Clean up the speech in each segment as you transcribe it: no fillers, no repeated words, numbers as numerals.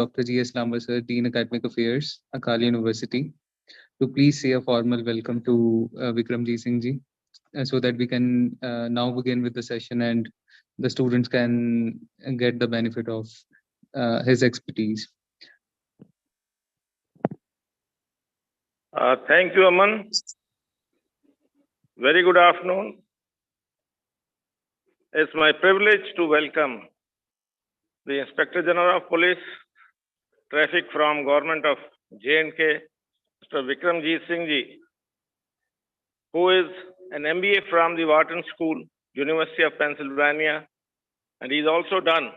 Dr. G.S. Lamba, sir, Dean Academic Affairs, Akali University, to please say a formal welcome to Vikramjit Singh ji, so that we can now begin with the session and the students can get the benefit of his expertise. Thank you, Aman. Very good afternoon. It's my privilege to welcome the Inspector General of Police, Traffic from Government of J&K, Mr. Vikramjit Singh ji, who is an MBA from the Wharton School, University of Pennsylvania, and he's also done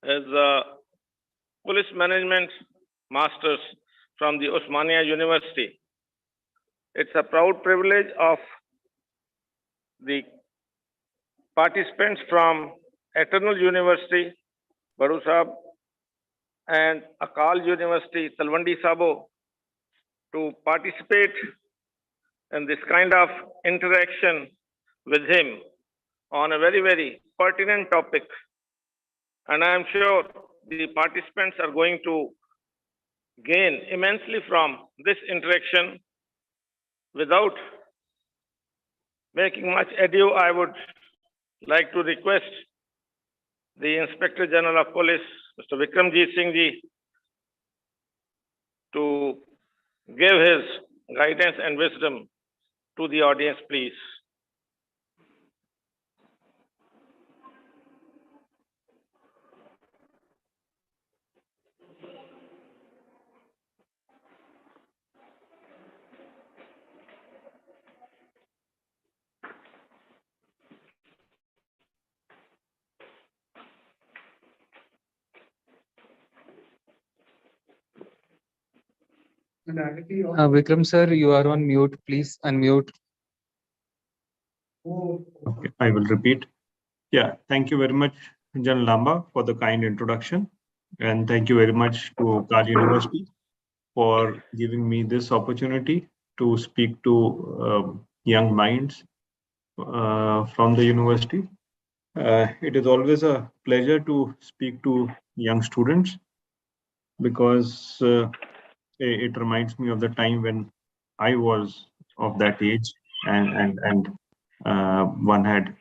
his Police Management Masters from the Osmania University. It's a proud privilege of the participants from Eternal University, Baru Sahab, and Akal University, Talwandi Sabo, to participate in this kind of interaction with him on a very, very pertinent topic. And I am sure the participants are going to gain immensely from this interaction. Without making much ado, I would like to request the Inspector General of Police, Mr. Vikramjit Singh ji, to give his guidance and wisdom to the audience, please. Vikram sir, you are on mute. Please unmute. Okay, I will repeat. Yeah, thank you very much, General Lamba, for the kind introduction. And thank you very much to Kali University for giving me this opportunity to speak to young minds from the university. It is always a pleasure to speak to young students because it reminds me of the time when I was of that age, and one had,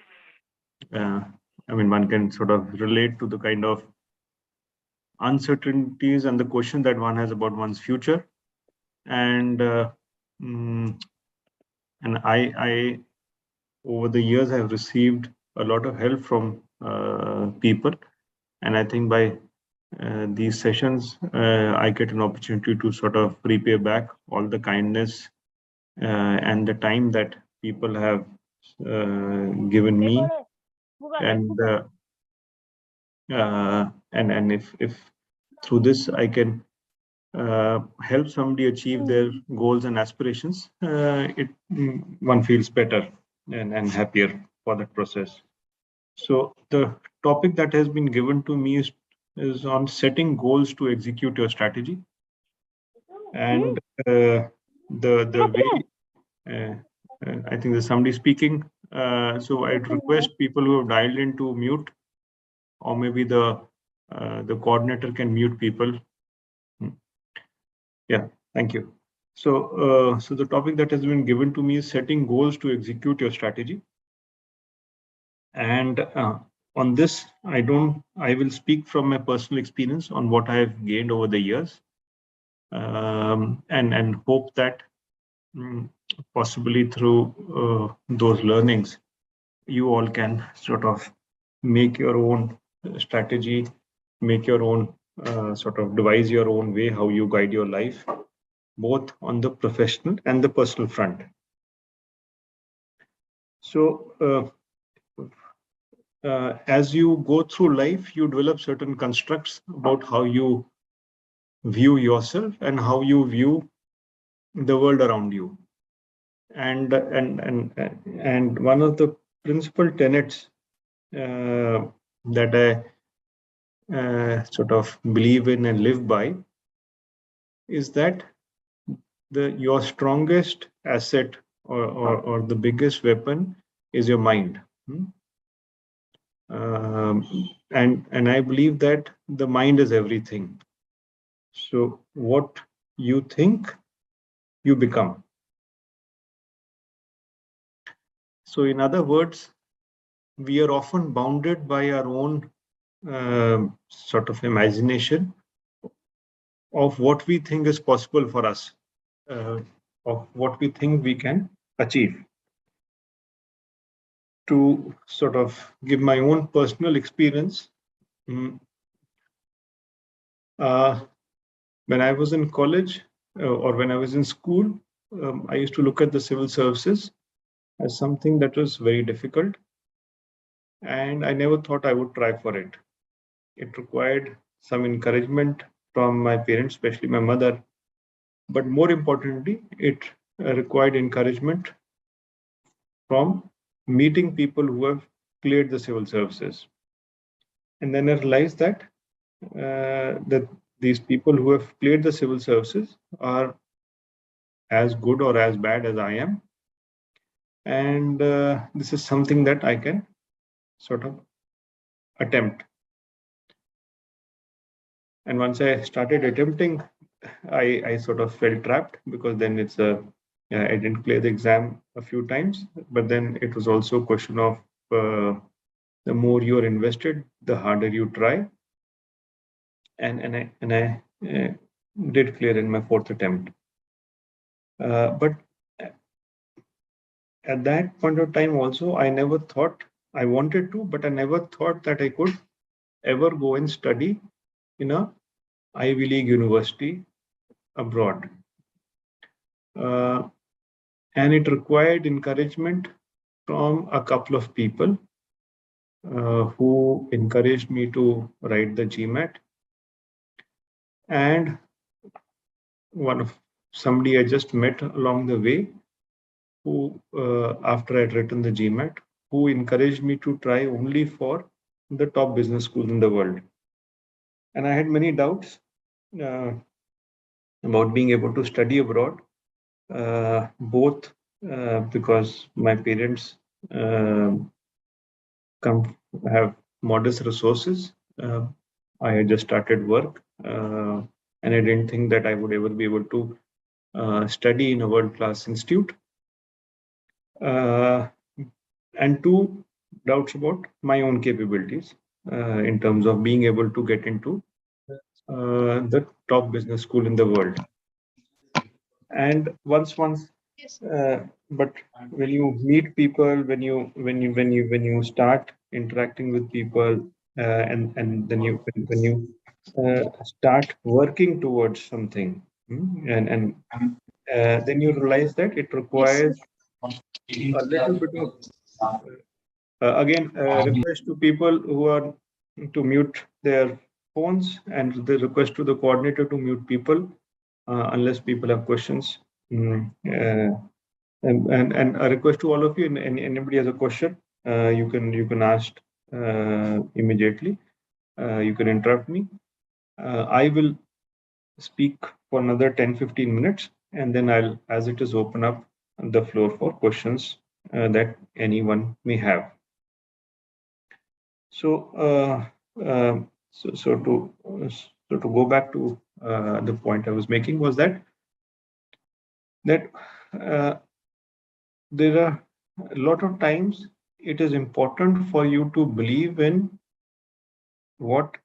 one can sort of relate to the kind of uncertainties and the question that one has about one's future, and I over the years have received a lot of help from people, and I think by these sessions, I get an opportunity to sort of repay back all the kindness and the time that people have given me, and if through this I can help somebody achieve their goals and aspirations, one feels better and happier for that process. So the topic that has been given to me is on setting goals to execute your strategy, and the way I think there's somebody speaking, so I'd request people who have dialed in to mute, or maybe the coordinator can mute people. Yeah, thank you. So so the topic that has been given to me is setting goals to execute your strategy, and on this, I will speak from my personal experience on what I have gained over the years, and hope that possibly through those learnings, you all can sort of make your own strategy, make your own sort of devise your own way how you guide your life, both on the professional and the personal front. So as you go through life, you develop certain constructs about how you view yourself and how you view the world around you. And one of the principal tenets that I sort of believe in and live by is that your strongest asset or the biggest weapon is your mind. And I believe that the mind is everything. So what you think, you become. So in other words, we are often bounded by our own sort of imagination of what we think is possible for us, of what we think we can achieve. To sort of give my own personal experience, when I was in college or when I was in school, I used to look at the civil services as something that was very difficult, and I never thought I would try for it. It required some encouragement from my parents, especially my mother, but more importantly, it required encouragement from meeting people who have cleared the civil services. And then I realized that these people who have cleared the civil services are as good or as bad as I am, and this is something that I can sort of attempt. And once I started attempting, I sort of felt trapped, because then I didn't clear the exam a few times, but then it was also a question of the more you're invested, the harder you try. And I did clear in my fourth attempt. But at that point of time also, I never thought I wanted to, but I never thought that I could ever go and study in a Ivy League university abroad. And it required encouragement from a couple of people who encouraged me to write the GMAT, and somebody I just met along the way, who after I'd written the GMAT, who encouraged me to try only for the top business schools in the world. And I had many doubts about being able to study abroad, both because my parents have modest resources. I had just started work, and I didn't think that I would ever be able to study in a world-class institute. And two, doubts about my own capabilities in terms of being able to get into the top business school in the world. And but when you meet people, when you start interacting with people, and then when you start working towards something, and then you realize that it requires a little bit of again request to people who are to mute their phones, and the request to the coordinator to mute people unless people have questions. And a request to all of you, and anybody has a question, you can ask immediately. You can interrupt me. I will speak for another 10-15 minutes, and then I'll, as it is, open up the floor for questions that anyone may have. So, to go back to the point I was making, was that there are a lot of times it is important for you to believe in what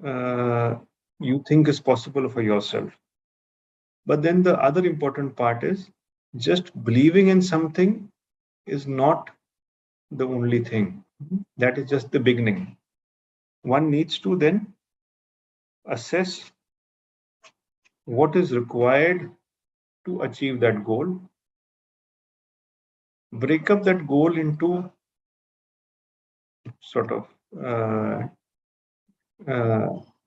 you think is possible for yourself. But then the other important part is, just believing in something is not the only thing. That is just the beginning. One needs to then assess what is required to achieve that goal, break up that goal into sort of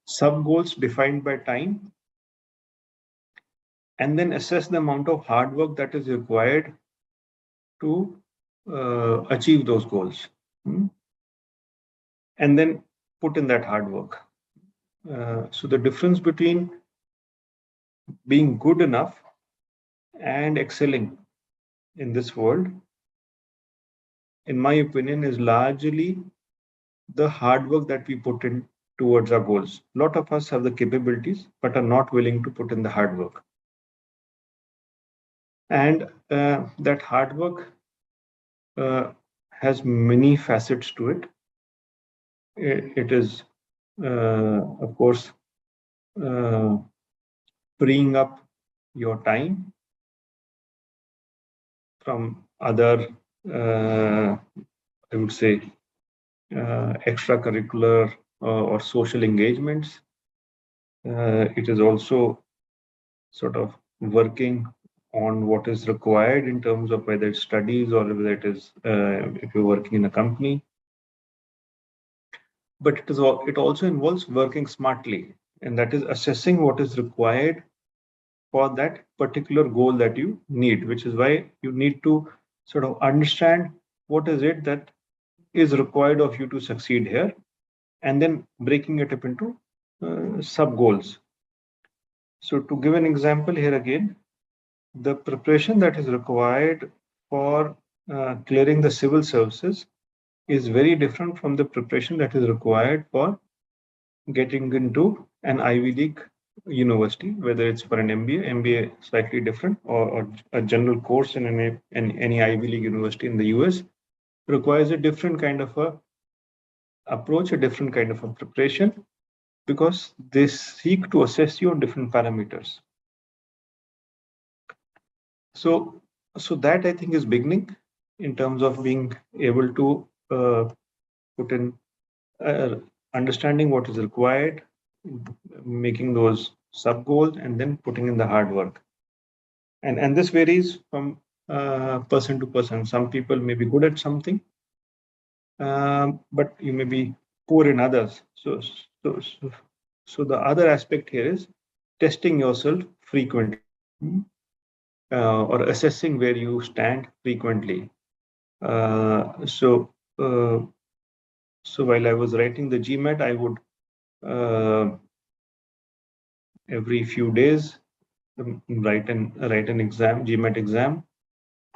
sub goals defined by time, and then assess the amount of hard work that is required to achieve those goals, and then put in that hard work. So the difference between being good enough and excelling in this world, in my opinion, is largely the hard work that we put in towards our goals. A lot of us have the capabilities, but are not willing to put in the hard work. And that hard work has many facets to it. It is, of course, freeing up your time from other, I would say, extracurricular or social engagements. It is also sort of working on what is required in terms of whether it's studies or whether it is if you're working in a company. But it also involves working smartly, and that is assessing what is required for that particular goal that you need, which is why you need to sort of understand what is it that is required of you to succeed here, and then breaking it up into sub goals. So to give an example here again, the preparation that is required for clearing the civil services is very different from the preparation that is required for getting into an Ivy League university, whether it's for an MBA slightly different, or a general course in any Ivy League university in the US requires a different kind of a approach, a different kind of a preparation, because they seek to assess you on different parameters. So that I think is beginning in terms of being able to put in understanding what is required, making those sub goals, and then putting in the hard work. And this varies from person to person. Some people may be good at something, but you may be poor in others. So the other aspect here is testing yourself frequently, or assessing where you stand frequently. So while I was writing the GMAT, I would every few days write an exam, GMAT exam.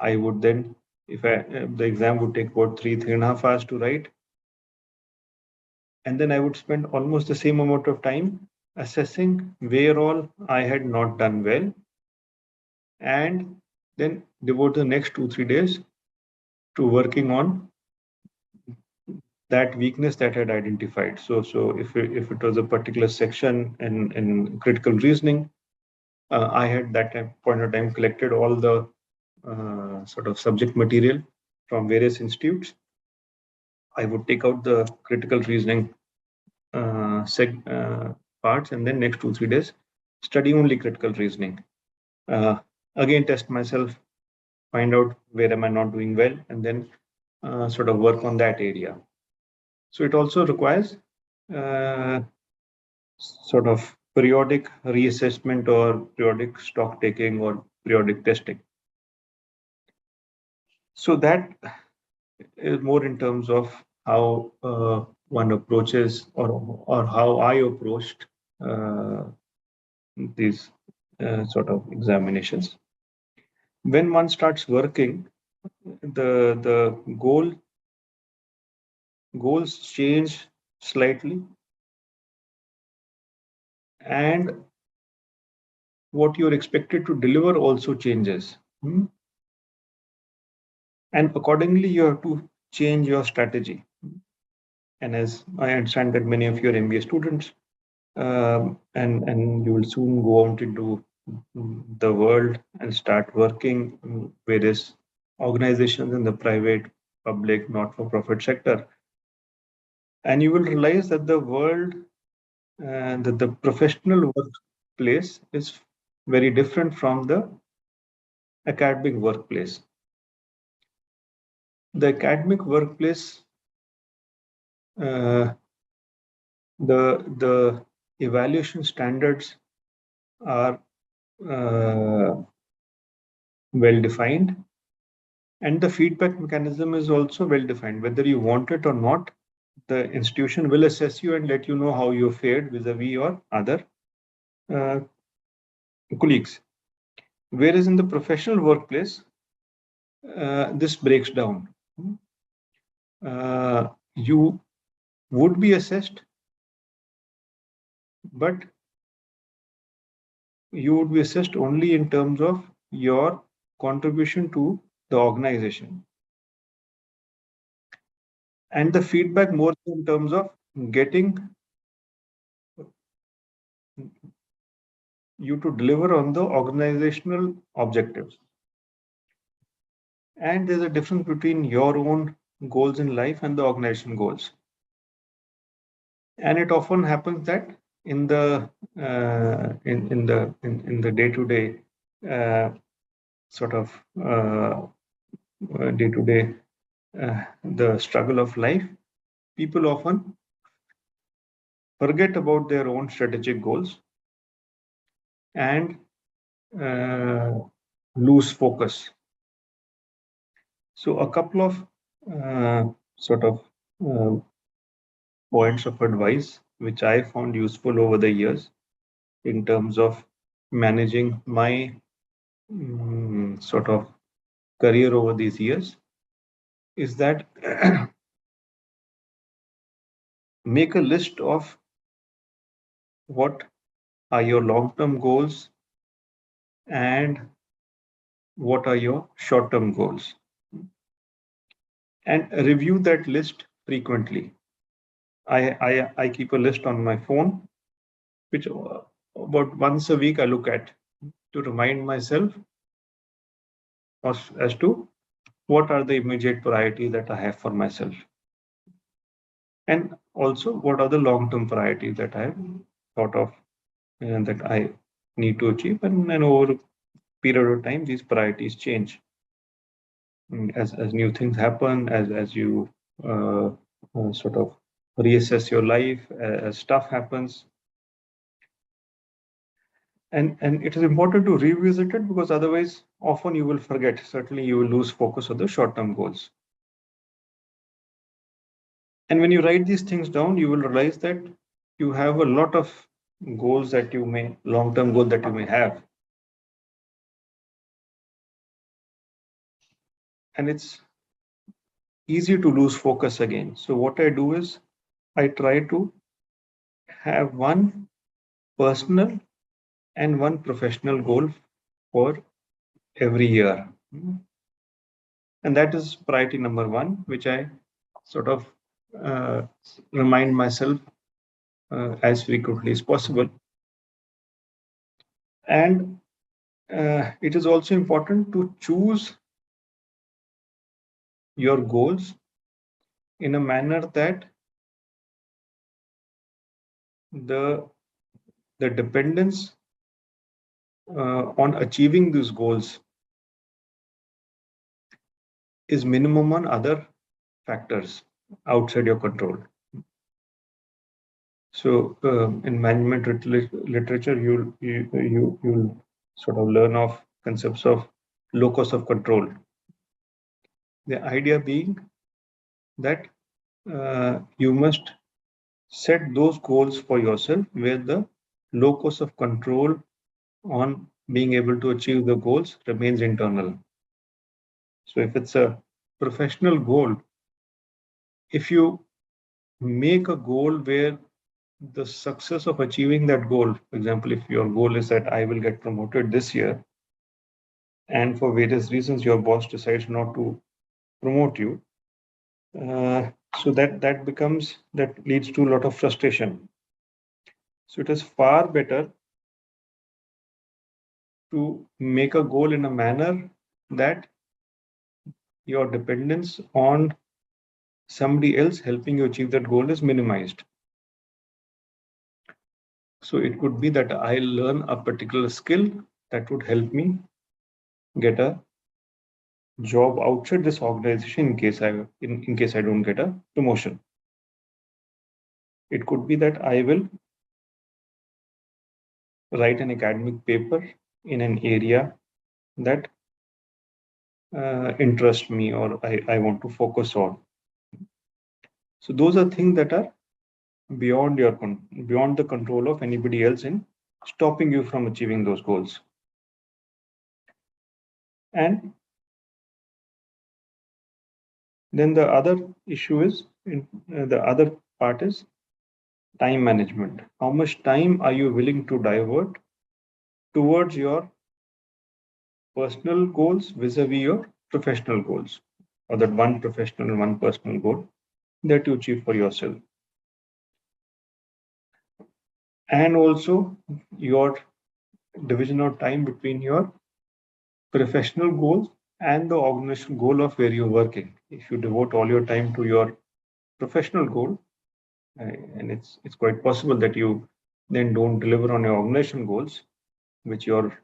I would then, if the exam would take about 3.5 hours to write, and then I would spend almost the same amount of time assessing where all I had not done well, and then devote the next 2-3 days to working on that weakness that I had identified. So if it was a particular section in critical reasoning, I had that point of time collected all the sort of subject material from various institutes. I would take out the critical reasoning parts, and then next 2-3 days study only critical reasoning. Again, test myself, find out where am I not doing well, and then sort of work on that area. So it also requires sort of periodic reassessment or periodic stock taking or periodic testing. So that is more in terms of how one approaches, or how I approached these sort of examinations. When one starts working, the goals change slightly, and what you're expected to deliver also changes. And accordingly, you have to change your strategy. And as I understand that many of your MBA students, and you will soon go out into the world and start working in various organizations in the private, public, not-for-profit sector. And you will realize that the world, that the professional workplace is very different from the academic workplace. The academic workplace, the evaluation standards are well defined, and the feedback mechanism is also well defined. Whether you want it or not, the institution will assess you and let you know how you fared vis-a-vis your other colleagues. Whereas in the professional workplace, this breaks down. You would be assessed, but you would be assessed only in terms of your contribution to the organization, and the feedback more in terms of getting you to deliver on the organizational objectives. And there's a difference between your own goals in life and the organization goals. And it often happens that in the day-to-day sort of day-to-day the struggle of life, people often forget about their own strategic goals and lose focus. So a couple of sort of points of advice which I found useful over the years in terms of managing my sort of career over these years is that make a list of what are your long-term goals and what are your short-term goals, and review that list frequently. I keep a list on my phone, which about once a week I look at to remind myself as to what are the immediate priorities that I have for myself, and also what are the long-term priorities that I have thought of and that I need to achieve, and over a period of time these priorities change as new things happen, as you sort of reassess your life, as stuff happens. And it is important to revisit it, because otherwise often you will forget. Certainly you will lose focus on the short-term goals. And when you write these things down, you will realize that you have a lot of goals that you may, long-term goals that you may have. And it's easy to lose focus again. So what I do is I try to have one personal and one professional goal for every year. And that is priority number one, which I sort of remind myself as frequently as possible. And it is also important to choose your goals in a manner that the dependence on achieving these goals is minimum on other factors outside your control. So in management literature, you'll sort of learn of concepts of locus of control. The idea being that you must set those goals for yourself where the locus of control on being able to achieve the goals remains internal. So if it's a professional goal, if you make a goal where the success of achieving that goal, for example, if your goal is that I will get promoted this year, and for various reasons your boss decides not to promote you, so that leads to a lot of frustration. So it is far better to make a goal in a manner that your dependence on somebody else helping you achieve that goal is minimized. So it could be that I learn a particular skill that would help me get a job outside this organization in case I don't get a promotion. It could be that I will write an academic paper in an area that interests me or I want to focus on. So those are things that are beyond the control of anybody else in stopping you from achieving those goals. And then the other issue is the other part is time management. How much time are you willing to divert towards your personal goals vis-a-vis your professional goals, or that one professional and one personal goal that you achieve for yourself? And also your division of time between your professional goals and the organizational goal of where you're working. If you devote all your time to your professional goal, and it's quite possible that you then don't deliver on your organizational goals, which your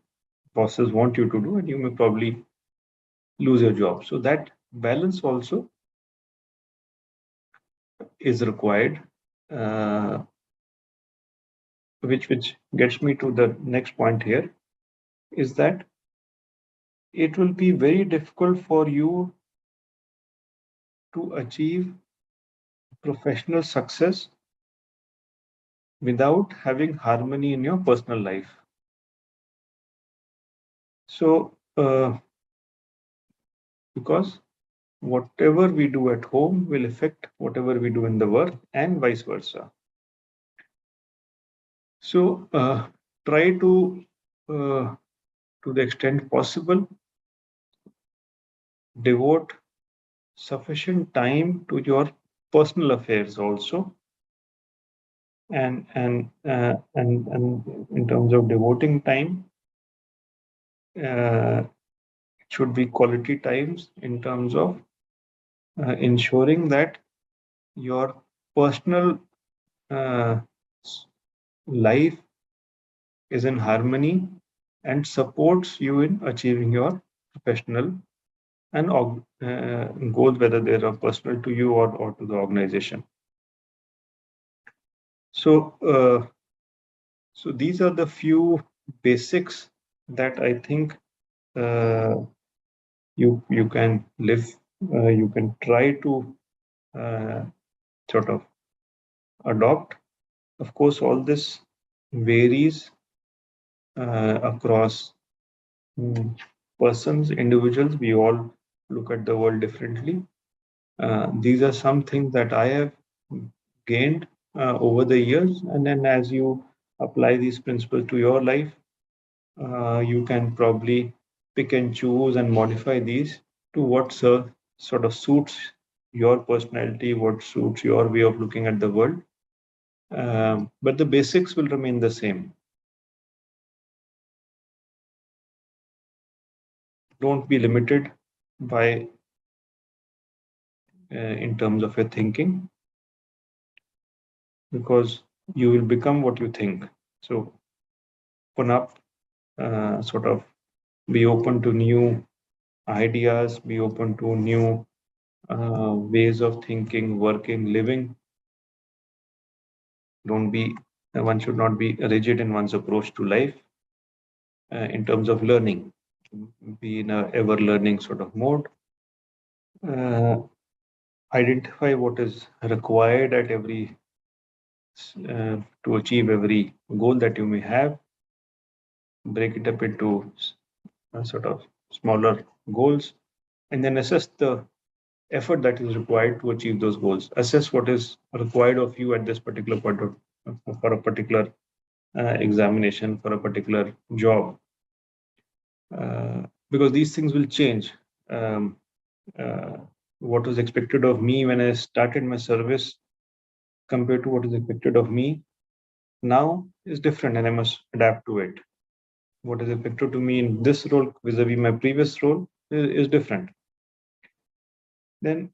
bosses want you to do, and you may probably lose your job. So that balance also is required, uh, which gets me to the next point here, is that it will be very difficult for you to achieve professional success without having harmony in your personal life. So, because whatever we do at home will affect whatever we do in the work, and vice versa. So, try to the extent possible, devote sufficient time to your personal affairs also. And in terms of devoting time, it should be quality times in terms of ensuring that your personal life is in harmony and supports you in achieving your professional and goals, whether they are personal to you or to the organization. So, so these are the few basics that I think you can live. You can try to sort of adopt. Of course, all this varies across persons, individuals. We all look at the world differently. These are some things that I have gained over the years, and then as you apply these principles to your life, you can probably pick and choose and modify these to what sort of suits your personality, what suits your way of looking at the world. But the basics will remain the same. Don't be limited by in terms of your thinking, because you will become what you think. So open up, sort of be open to new ideas, be open to new ways of thinking, working, living. Don't be, one should not be rigid in one's approach to life in terms of learning. Be in a ever learning sort of mode. Identify what is required at every to achieve every goal that you may have. Break it up into sort of smaller goals, and then assess the effort that is required to achieve those goals. Assess what is required of you at this particular point of for a particular examination, for a particular job, because these things will change. What was expected of me when I started my service compared to what is expected of me now is different, and I must adapt to it. What is expected to me in this role vis-a-vis my previous role is different. Then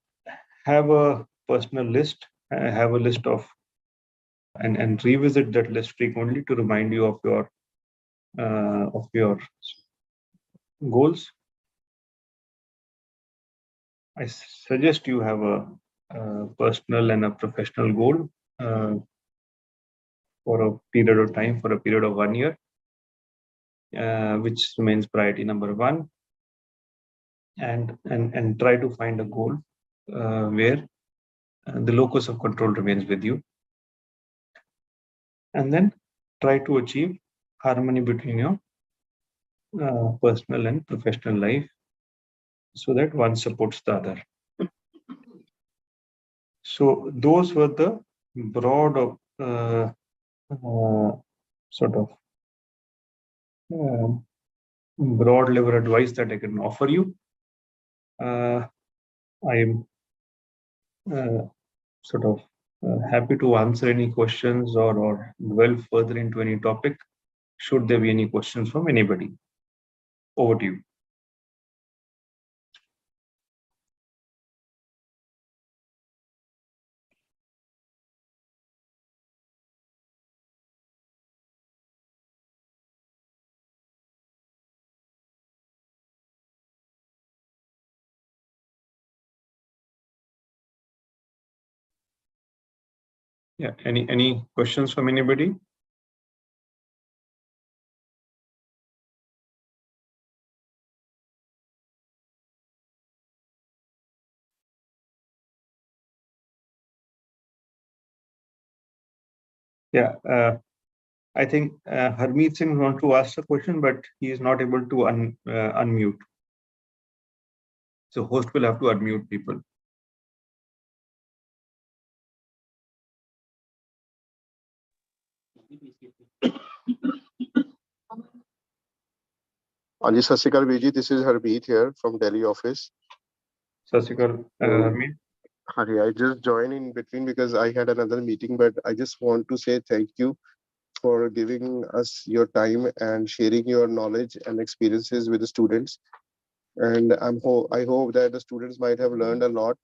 have a personal list, have a list of, and revisit that list frequently to remind you of your goals. I suggest you have a personal and a professional goal for a period of time, for a period of 1 year, which remains priority number one, and try to find a goal where the locus of control remains with you, and then try to achieve harmony between your personal and professional life so that one supports the other. So those were the broad sort of broad level advice that I can offer you. I am sort of happy to answer any questions or dwell further into any topic, should there be any questions from anybody. Over to you. Yeah, any questions from anybody? Yeah, I think Harmeet Singh wants to ask a question, but he is not able to unmute. So host will have to unmute people. Anji Sat Sri Akal Viji, this is Harmeet here from Delhi office. Sat Sri Akal, Harmeet. Hari, I just joined in between because I had another meeting, but I just want to say thank you for giving us your time and sharing your knowledge and experiences with the students. And I hope that the students might have learned a lot.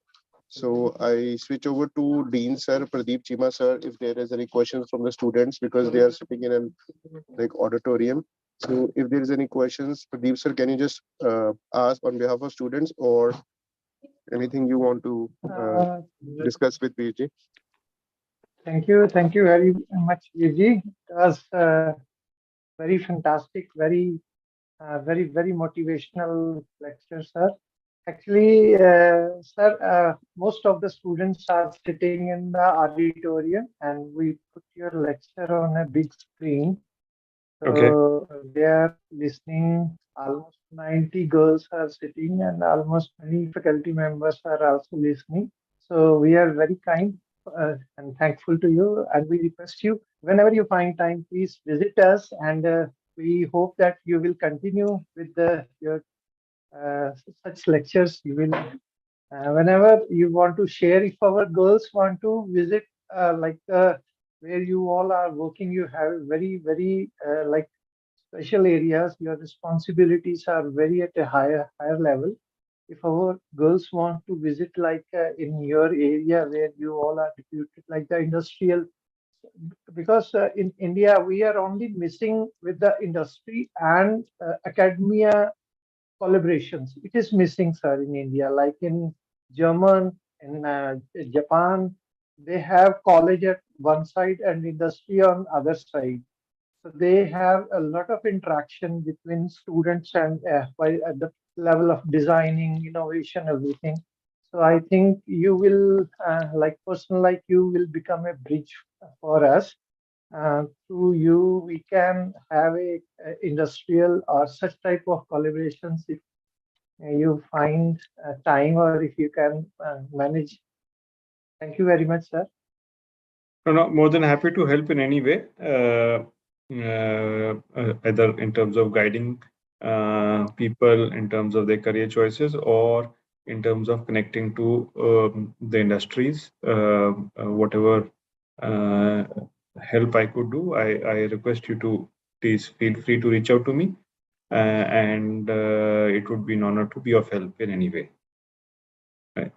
So I switch over to Dean sir, Pradeep Chima sir, if there is any questions from the students because they are sitting in an auditorium. So if there is any questions, Pradeep sir, can you just ask on behalf of students or anything you want to discuss with PG? Thank you very much, Viji. It was very fantastic, very motivational lecture, sir. Actually, sir, most of the students are sitting in the auditorium, and we put your lecture on a big screen. So they are listening. Almost 90 girls are sitting, and almost many faculty members are also listening. So we are very kind and thankful to you, and we request you whenever you find time, please visit us, and we hope that you will continue with your uh, such lectures. You will whenever you want to share. If our girls want to visit, where you all are working, you have very special areas. Your responsibilities are very at a higher level. If our girls want to visit, in your area where you all are deputed, like the industrial, because in India we are only missing with the industry and academia collaborations. It is missing, sir, in India. Like in German, in Japan, they have college at one side and industry on other side. So they have a lot of interaction between students and at the level of designing, innovation, everything. So I think you will, like person like you, will become a bridge for us. Through you, we can have a industrial or such type of collaborations if you find time or if you can manage. Thank you very much, sir. No, more than happy to help in any way, either in terms of guiding people in terms of their career choices or in terms of connecting to the industries. Whatever help I could do, I request you to please feel free to reach out to me, and it would be an honor to be of help in any way.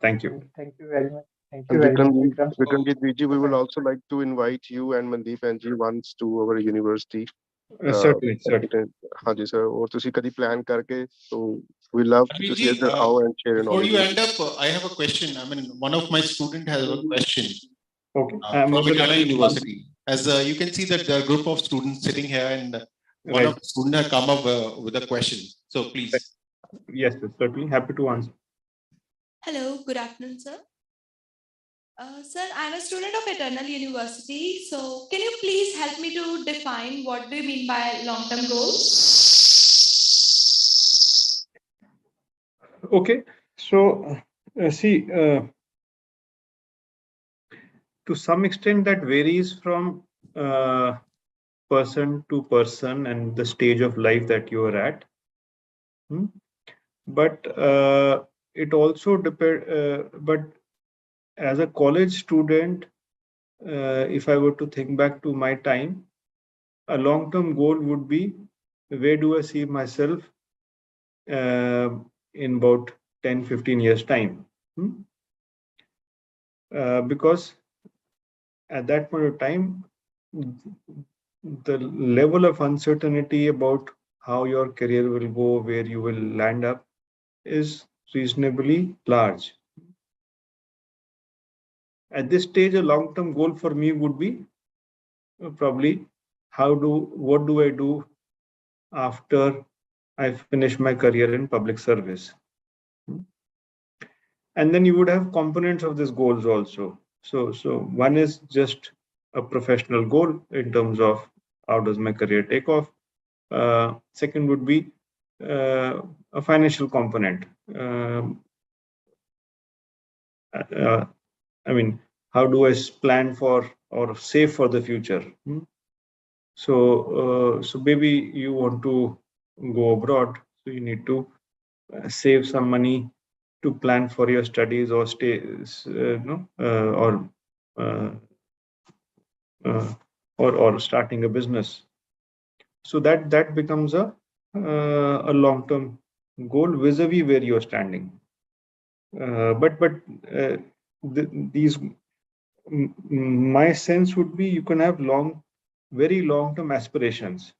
Thank you. Thank you very much. Thank you very much, Vikram. Vikramjit Viji, we will also like to invite you and Mandeep Anji once to our university. Certainly. हाँ जी sir, और तुसी कदी plan करके, so we love to see Abhijit, how and share knowledge. before you end up, I have a question. I mean, one of my student has a question Okay. from Eternal University. As you can see that there are a group of students sitting here, and one of the students has come up with a question. So please. Yes, certainly happy to answer. Hello, good afternoon, sir. Sir, I'm a student of Eternal University. So can you please help me to define what do you mean by long-term goals? Okay, so see, to some extent that varies from person to person and the stage of life that you are at. But it also depends. But as a college student, if I were to think back to my time, a long-term goal would be, where do I see myself in about 10, 15 years time? Because at that point of time, the level of uncertainty about how your career will go, where you will land up, is reasonably large. At this stage, a long-term goal for me would be probably what do I do after I finish my career in public service? And then you would have components of these goals also. So one is just a professional goal in terms of how does my career take off. Second would be a financial component. I mean, how do I plan for or save for the future? So maybe you want to go abroad, so you need to save some money to plan for your studies or stay, or starting a business. So that becomes a long-term goal vis-a-vis where you're standing. These, my sense would be, you can have very long-term aspirations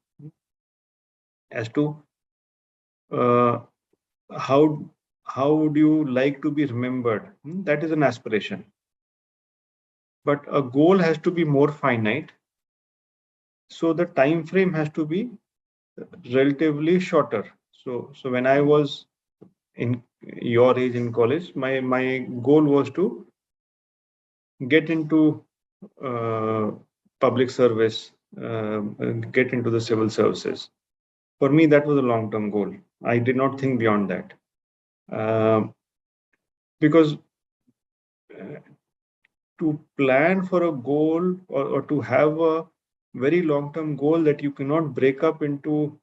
as to how would you like to be remembered. That is an aspiration. But a goal has to be more finite. So the time frame has to be relatively shorter. So when I was in your age in college, my goal was to get into public service, get into the civil services. For me, that was a long-term goal. I did not think beyond that. Because to plan for a goal or to have a very long-term goal that you cannot break up into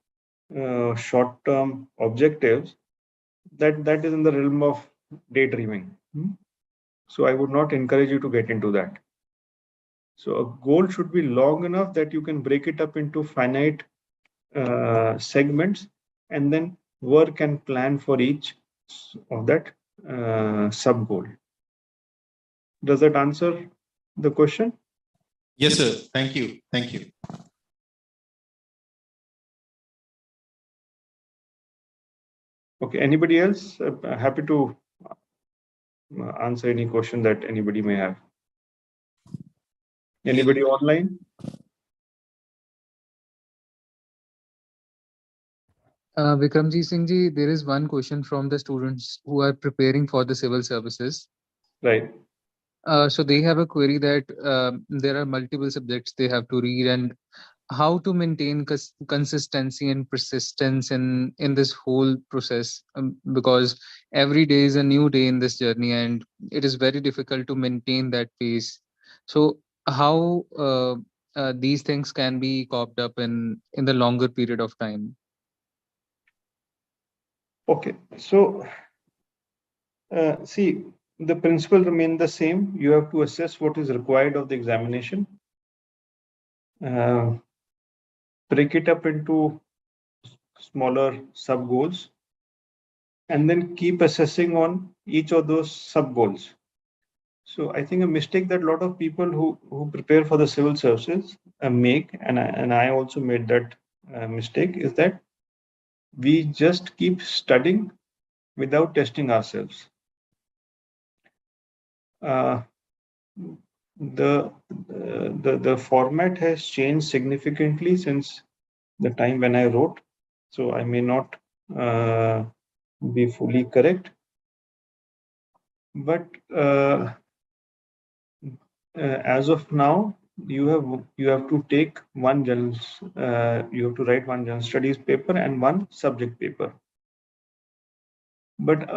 short-term objectives, that is in the realm of daydreaming. So I would not encourage you to get into that. So a goal should be long enough that you can break it up into finite segments and then work and plan for each of that sub goal. Does that answer the question? Yes, sir. Thank you. Thank you. Okay. Anybody else? Happy to answer any question that anybody may have. Anybody online? Vikramjit Singh ji, there is one question from the students who are preparing for the civil services. Right. So they have a query that there are multiple subjects they have to read, and how to maintain consistency and persistence in this whole process, because every day is a new day in this journey and it is very difficult to maintain that pace. So how these things can be coped up in the longer period of time? Okay. So see, the principle remain the same. You have to assess what is required of the examination, break it up into smaller sub goals, and then keep assessing on each of those sub goals. So I think a mistake that a lot of people who prepare for the civil services make, and I also made that mistake, is that we just keep studying without testing ourselves. The format has changed significantly since the time when I wrote, so I may not be fully correct, but as of now, you have to take one general, you have to write one general studies paper and one subject paper. But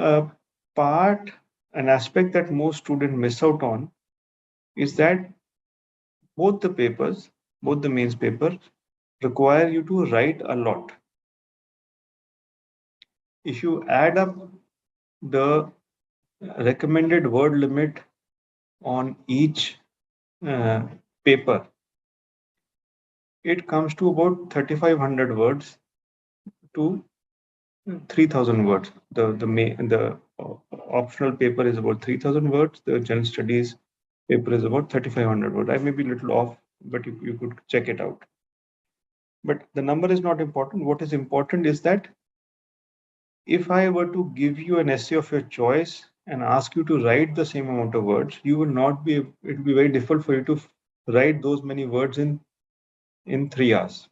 an aspect that most students miss out on is that both the papers, both the mains paper, require you to write a lot. If you add up the recommended word limit on each paper, it comes to about 3,500 words to 3,000 words. The optional paper is about 3,000 words. The general studies paper is about 3,500 words. I may be a little off, but you could check it out. But the number is not important. What is important is that if I were to give you an essay of your choice and ask you to write the same amount of words, you will not be, it will be very difficult for you to write those many words in 3 hours.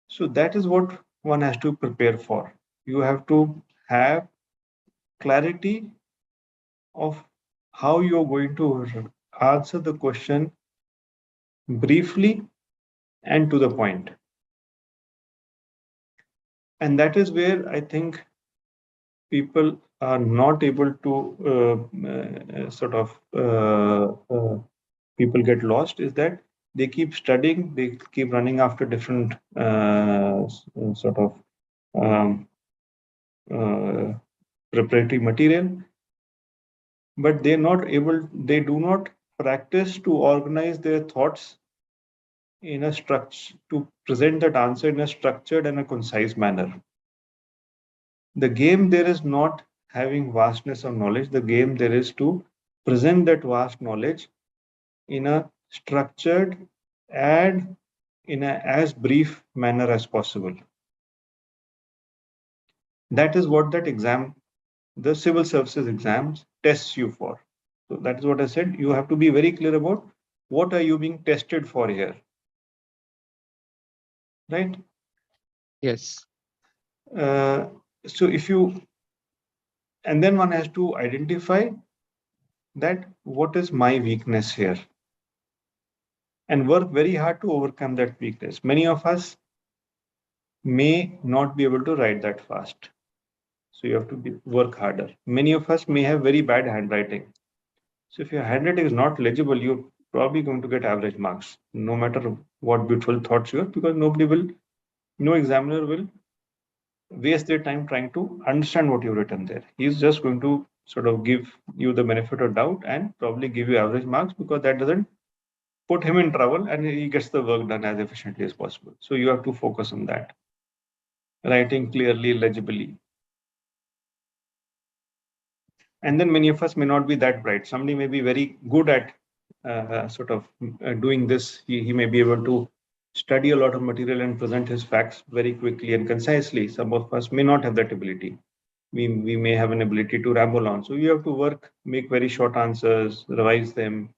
So that is what one has to prepare for. You have to have clarity of how you're going to answer the question briefly and to the point. And that is where I think people are not able to people get lost, is that they keep studying, they keep running after different preparatory material, but they do not practice to organize their thoughts in a structure, to present that answer in a structured and a concise manner. The game there is not having vastness of knowledge. The game there is to present that vast knowledge in a structured and in a as brief manner as possible. That is what that exam, the civil services exams, tests you for. So that is what I said. You have to be very clear about what are you being tested for here. Right? Yes. So if you, and then one has to identify that what is my weakness here and work very hard to overcome that weakness. Many of us may not be able to write that fast. So you have to work harder. Many of us may have very bad handwriting. So if your handwriting is not legible, you're probably going to get average marks, no matter what beautiful thoughts you have, because no examiner will waste their time trying to understand what you've written there. He's just going to sort of give you the benefit of doubt and probably give you average marks, because that doesn't put him in trouble and he gets the work done as efficiently as possible. So you have to focus on that. Writing clearly, legibly. And then many of us may not be that bright. Somebody may be very good at doing this. He may be able to study a lot of material and present his facts very quickly and concisely. Some of us may not have that ability. We may have an ability to ramble on. So you have to work, make very short answers, revise them,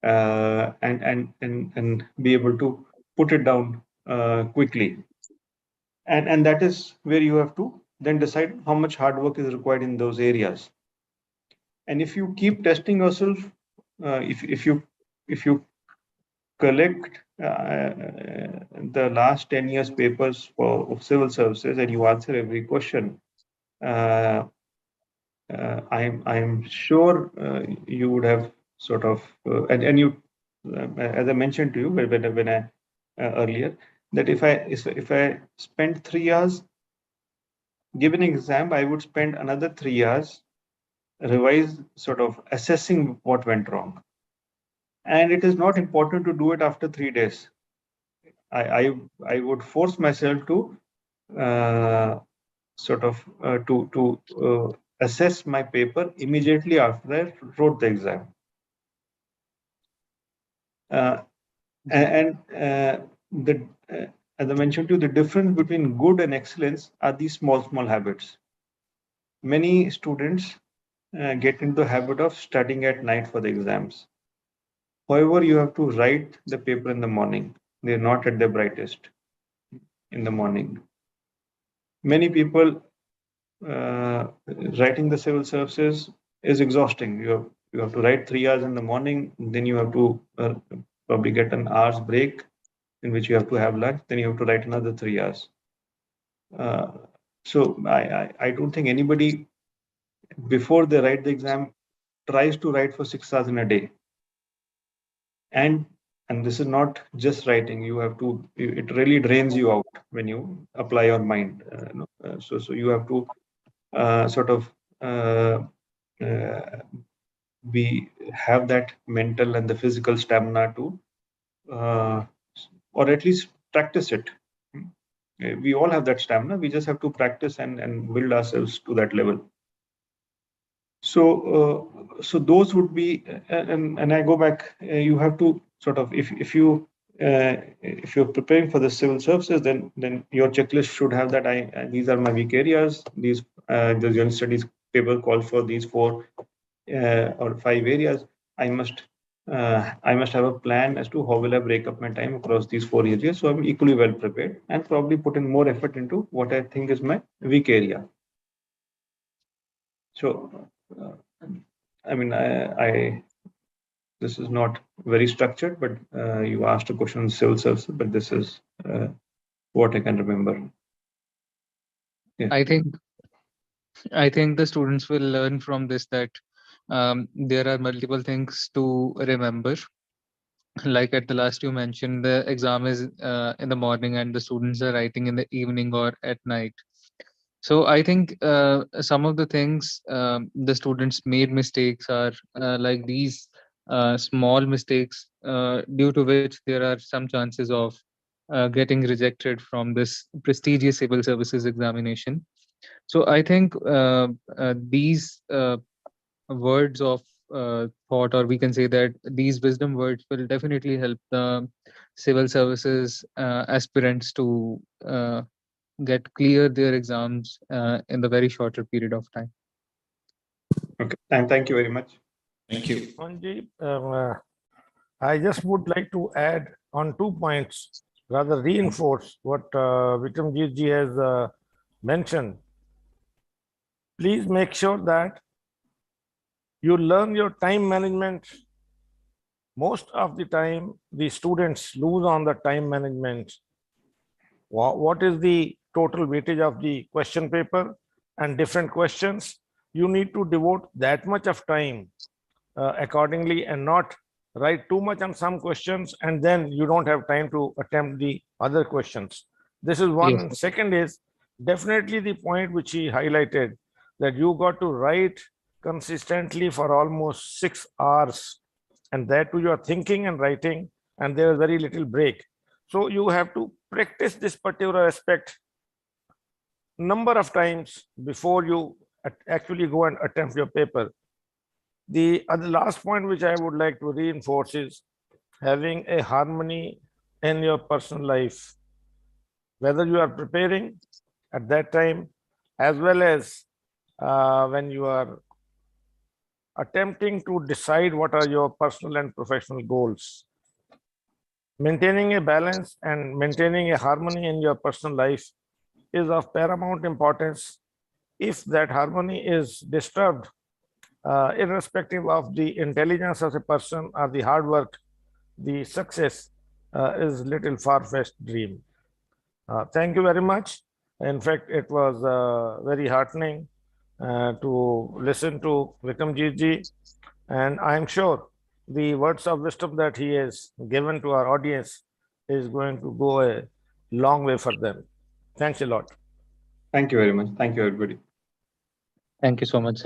and be able to put it down quickly. And that is where you have to then decide how much hard work is required in those areas. And if you keep testing yourself, if you collect the last 10 years papers of civil services and you answer every question, I'm sure you would have sort of and you, as I mentioned to you when I earlier, that if I spent 3 hours giving an exam, I would spend another 3 hours revise, sort of assessing what went wrong. And it is not important to do it after 3 days. I would force myself to assess my paper immediately after I wrote the exam. As I mentioned to you, the difference between good and excellence are these small habits. Many students get into the habit of studying at night for the exams. However, you have to write the paper in the morning. They're not at their brightest in the morning. Many people writing the civil services is exhausting. You have to write 3 hours in the morning, then you have to probably get an hour's break in which you have to have lunch, then you have to write another 3 hours. So I don't think anybody, before they write the exam, tries to write for 6 hours in a day. And this is not just writing. You have to, it really drains you out when you apply your mind. So you have to sort of we have that mental and the physical stamina to, or at least practice it. We all have that stamina. We just have to practice and build ourselves to that level. So those would be, and I go back. You have to sort of, if you're preparing for the civil services, then your checklist should have that. These are my weak areas. These the general studies paper calls for these 4 or 5 areas. I must have a plan as to how will I break up my time across these 4 areas, so I'm equally well prepared and probably put in more effort into what I think is my weak area. So I mean, this is not very structured, but you asked a question on civil services, but this is what I can remember. Yeah. I think the students will learn from this that there are multiple things to remember. Like at the last you mentioned, the exam is in the morning and the students are writing in the evening or at night. So I think some of the things the students made mistakes are like these small mistakes due to which there are some chances of getting rejected from this prestigious civil services examination. So I think these words of thought, or we can say that these wisdom words will definitely help the civil services aspirants to get clear their exams in the very shorter period of time. Okay, and thank you very much. Thank you. Manji, I just would like to add on 2 points, rather reinforce what Vikramjit ji has mentioned. Please make sure that you learn your time management. Most of the time, the students lose on the time management. What is the total weightage of the question paper and different questions? You need to devote that much of time accordingly and not write too much on some questions and then you don't have time to attempt the other questions. This is one. Yes. Second is definitely the point which he highlighted, that you got to write consistently for almost 6 hours, and that too you are thinking and writing, and there is very little break. So you have to practice this particular aspect number of times before you actually go and attempt your paper. The other last point which I would like to reinforce is having a harmony in your personal life, whether you are preparing at that time as well as when you are attempting to decide what are your personal and professional goals. Maintaining a balance and maintaining a harmony in your personal life is of paramount importance. If that harmony is disturbed, irrespective of the intelligence of a person or the hard work, the success is little far-fetched dream. Thank you very much. In fact, it was very heartening to listen to Vikramjit ji, and I am sure the words of wisdom that he has given to our audience is going to go a long way for them. Thanks a lot. Thank you very much. Thank you, everybody. Thank you so much, sir.